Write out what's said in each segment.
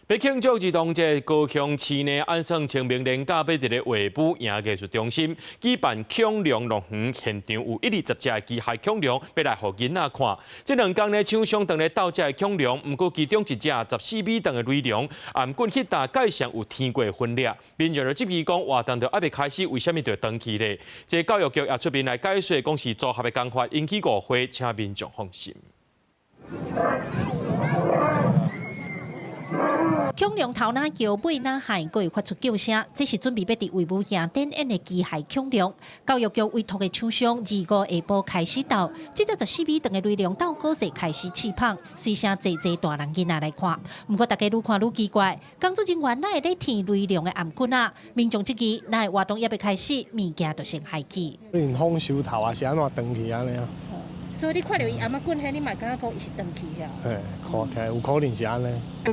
要慶祝兒童節，高雄市內安順清明連假，要佇咧畫府影藝術中心舉辦恐龍樂園，現場有120隻機械恐龍，要來互囡仔看。這兩天呢，廠商當咧鬥這恐龍，不過其中一隻14米長的雷龍，頷頸迄搭蓋上有天過分裂。民眾就質疑講，活動就還未開始，為什麼就斷去咧？這教育局也出面來解說，講是組合的講法，引起誤會，請民眾放心。恐龍頭哪叫，尾哪喊，佫會發出叫聲。這是準備要佇衛武營展演的機械恐龍。教育局委託的廠商25下晡開始鬥，這隻14米長的雷龍鬥高勢開始試捧，隨聲濟大人囡仔來看。不過大家愈看愈奇怪，工作人員哪會咧舔雷龍的頷頸啊？民眾質疑，哪會活動也未開始，物件就先壞去。連風收頭啊，是安怎斷去安尼啊？所以你看到伊頷仔頸，你嘛感覺講伊是斷去呀？嘿，看起來有可能是安尼。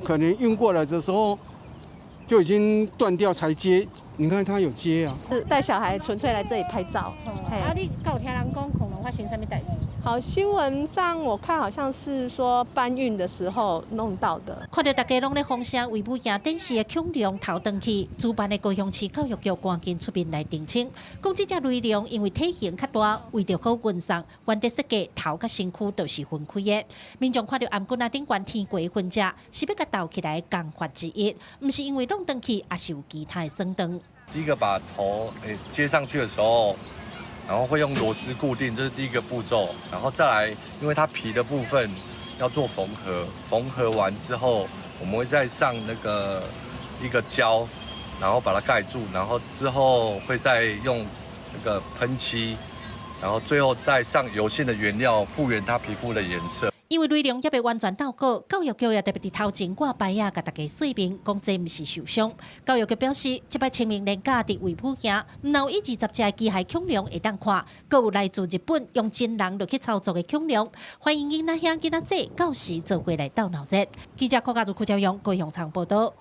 可能運過來的時候就已經斷掉才接，你看它有接啊。是帶小孩純粹來這裡拍照。啊，你有聽人講恐龍發生什麼代誌？好，新聞上我看好像是說搬運的時候弄到的。看到大家攏咧風聲，衛武營展示的恐龍頭斷去，主辦的高雄市教育局趕緊出面來澄清，講這隻雷龍因為體型較大，為着好運送，原地設計頭甲身軀都是分開的。民眾看到頷頸頂懸天過分者，是要甲鬥起來工法之一，唔是因為弄斷去，也是有其他的算斷。第一個把頭接上去的時候，然後會用螺絲固定，這是第一個步驟。然後再來，因為它皮的部分要做縫合，縫合完之後，我們會再上一個膠，然後把它蓋住，然後之後會再用那個噴漆，然後最後再上油性的原料，復原它皮膚的顏色。因為雷龍也未完全鬥過，教育局也特別佇頭前掛牌啊，甲大家說明，講這唔是受傷。教育局表示，這擺清明連假佇衛武營，唔但有120隻機械恐龍會當看，閣有來自日本用真人落去操作的恐龍，歡迎囡仔兄囡仔姐到時做回來鬥鬧熱。記者柯家族、柯昭陽、高雄場報道。